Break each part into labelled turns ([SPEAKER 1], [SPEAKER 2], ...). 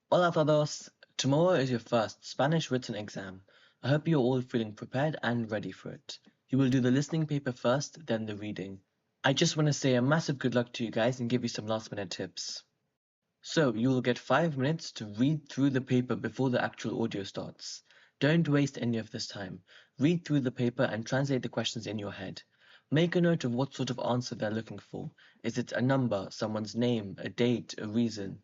[SPEAKER 1] Hola todos! Tomorrow is your first Spanish written exam. I hope you're all feeling prepared and ready for it. You will do the listening paper first, then the reading. I just want to say a massive good luck to you guys and give you some last minute tips. So, you will get 5 minutes to read through the paper before the actual audio starts. Don't waste any of this time. Read through the paper and translate the questions in your head. Make a note of what sort of answer they're looking for. Is it a number, someone's name, a date, a reason?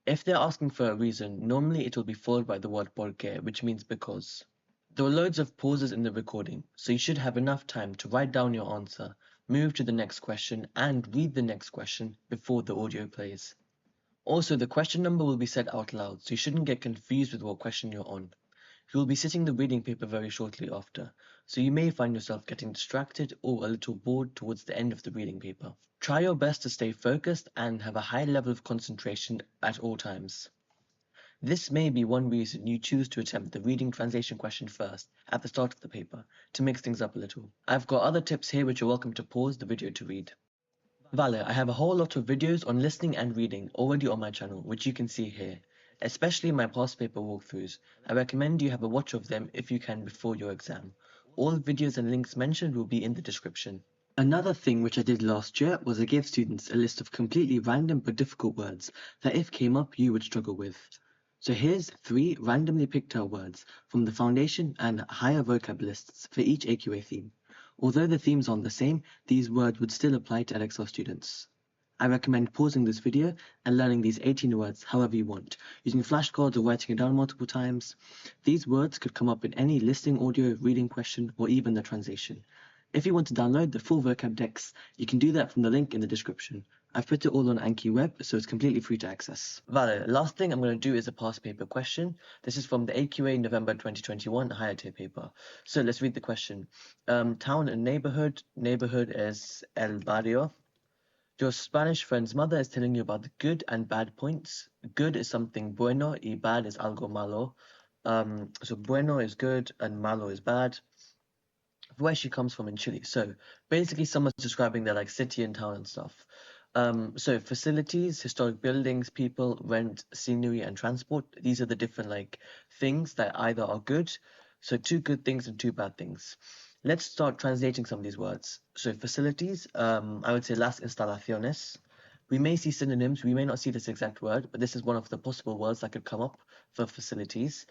[SPEAKER 1] If they're asking for a reason, normally it will be followed by the word porque, which means because. There are loads of pauses in the recording, so you should have enough time to write down your answer, move to the next question, and read the next question before the audio plays. Also, the question number will be said out loud, so you shouldn't get confused with what question you're on. You will be sitting the reading paper very shortly after, so you may find yourself getting distracted or a little bored towards the end of the reading paper. Try your best to stay focused and have a high level of concentration at all times. This may be one reason you choose to attempt the reading translation question first, at the start of the paper, to mix things up a little. I've got other tips here which you're welcome to pause the video to read. Vale, I have a whole lot of videos on listening and reading already on my channel, which you can see here, especially my past paper walkthroughs. I recommend you have a watch of them if you can before your exam. All videos and links mentioned will be in the description. Another thing which I did last year was I gave students a list of completely random but difficult words that if came up you would struggle with. So here's 3 randomly picked out words from the foundation and higher vocab lists for each AQA theme. Although the themes aren't the same, these words would still apply to LXR students. I recommend pausing this video and learning these 18 words however you want, using flashcards or writing it down multiple times. These words could come up in any listening audio, reading question, or even the translation. If you want to download the full vocab decks, you can do that from the link in the description. I've put it all on Anki Web, so it's completely free to access. Vale, last thing I'm going to do is a past paper question. This is from the AQA November 2021 higher tier paper. So let's read the question. Town and neighborhood. Neighborhood is El Barrio. Your Spanish friend's mother is telling you about the good and bad points. Good is something bueno y bad is algo malo. So bueno is good and malo is bad. Where she comes from in Chile. So basically someone's describing their like city and town and stuff. So facilities, historic buildings, people, rent, scenery, and transport. These are the different like things that either are good. So 2 good things and 2 bad things. Let's start translating some of these words. So facilities, I would say las instalaciones. We may see synonyms, we may not see this exact word, but this is one of the possible words that could come up for facilities.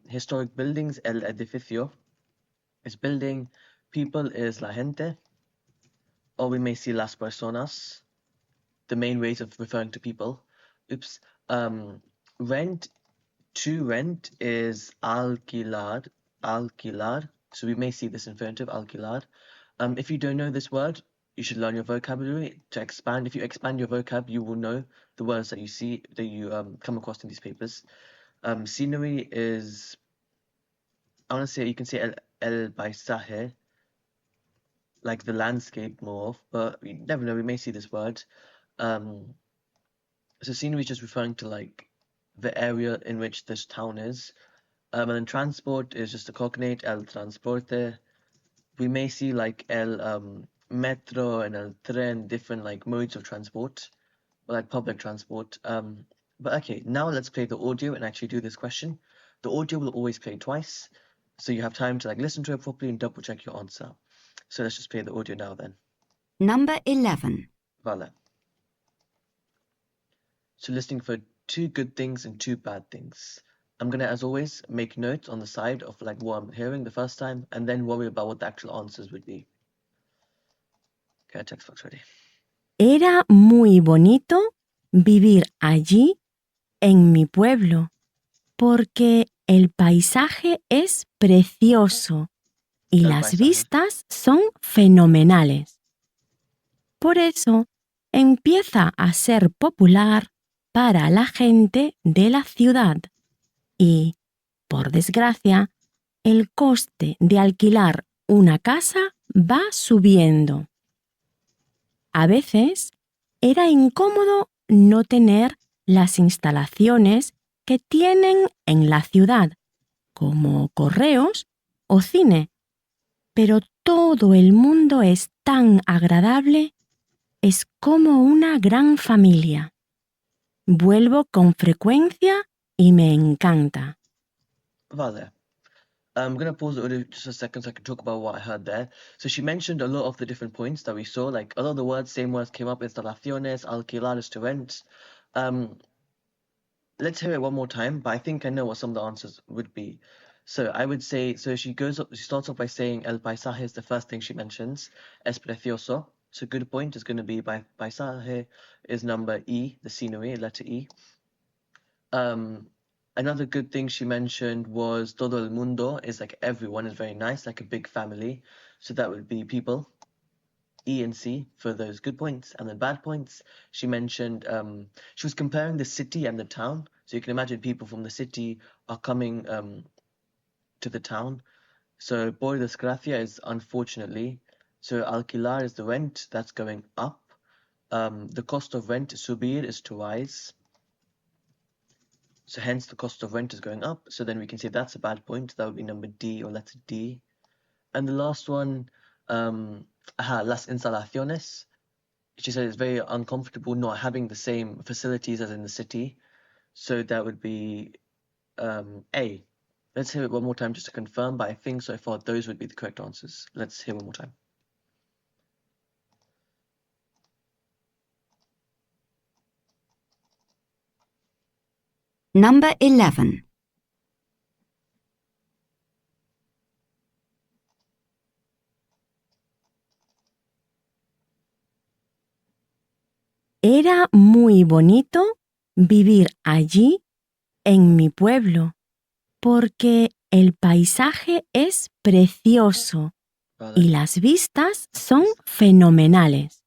[SPEAKER 1] Historic buildings, el edificio is building, people is la gente, or we may see las personas, the main ways of referring to people. Oops. Rent, to rent is alquilar, alquilar. So we may see this infinitive, alquilar. If you don't know this word, you should learn your vocabulary to expand. If you expand your vocab, you will know the words that you see, that you come across in these papers. Scenery is, I want to say, you can say el paisaje, like the landscape more of, but you never know, we may see this word. So scenery is just referring to like the area in which this town is. And then transport is just a cognate, el transporte. We may see like el metro and el tren, different like modes of transport, or like public transport. But okay, now let's play the audio and actually do this question. The audio will always play twice, so you have time to like listen to it properly and double check your answer. So let's just play the audio now then.
[SPEAKER 2] Number 11.
[SPEAKER 1] Voila. So listening for 2 good things and 2 bad things. I'm gonna, as always, make notes on the side of like what I'm hearing the first time, and then worry about what the actual answers would be. Okay, text box ready.
[SPEAKER 2] Era muy bonito vivir allí en mi pueblo, porque el paisaje es precioso y
[SPEAKER 1] El
[SPEAKER 2] las
[SPEAKER 1] paisaje.
[SPEAKER 2] vistas son fenomenales. Por eso empieza a ser popular para la gente de la ciudad y, por desgracia, el coste de alquilar una casa va subiendo. A veces era incómodo no tener las instalaciones que tienen en la ciudad, como correos o cine, pero todo el mundo es tan agradable, es como una gran familia. Vuelvo con frecuencia y me encanta.
[SPEAKER 1] Vale. I'm going to pause the audio just a second so I can talk about what I heard there. So she mentioned a lot of the different points that we saw, like a lot of the words, same words came up, instalaciones, alquilar is to rent. Let's hear it one more time, but I think I know what some of the answers would be. So I would say, so she starts off by saying el paisaje is the first thing she mentions. Es precioso. So good point is going to be by paisaje is number E, the scenery, letter E. Another good thing she mentioned was todo el mundo is like everyone is very nice, like a big family. So that would be people. E and C for those good points. And then bad points, she mentioned she was comparing the city and the town. So you can imagine people from the city are coming to the town. So por desgracia is unfortunately. So alquilar is the rent, that's going up. The cost of rent, subir, is to rise. So hence the cost of rent is going up. So then we can say that's a bad point. That would be number D or letter D. And the last one, las instalaciones. She said it's very uncomfortable not having the same facilities as in the city. So that would be A. Let's hear it one more time just to confirm, but I think so far those would be the correct answers. Let's hear one more time.
[SPEAKER 3] Number 11.
[SPEAKER 2] Era muy bonito vivir allí en mi pueblo, porque el paisaje es precioso y las vistas son fenomenales.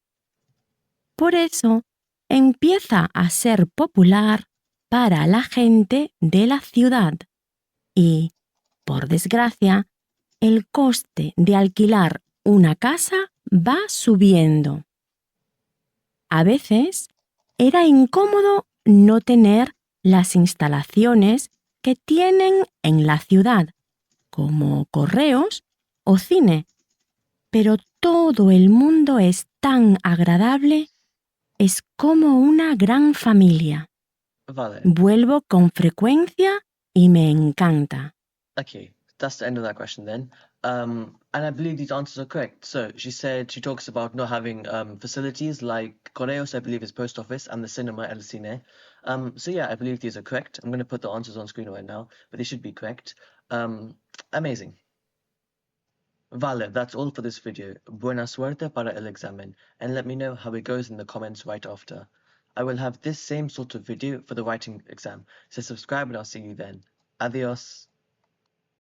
[SPEAKER 2] Por eso empieza a ser popular para la gente de la ciudad y, por desgracia, el coste de alquilar una casa va subiendo. A veces era incómodo no tener las instalaciones que tienen en la ciudad, como correos o cine, pero todo el mundo es tan agradable, es como una gran familia.
[SPEAKER 1] Vale.
[SPEAKER 2] Vuelvo con frecuencia y me encanta.
[SPEAKER 1] Okay, that's the end of that question then. And I believe these answers are correct. So she said she talks about not having facilities like Correos, I believe is post office, and the cinema El Cine. So yeah, I believe these are correct. I'm going to put the answers on screen right now, but they should be correct. Amazing. Vale, that's all for this video. Buena suerte para el examen, and let me know how it goes in the comments right after. I will have this same sort of video for the writing exam, so subscribe and I'll see you then. Adios.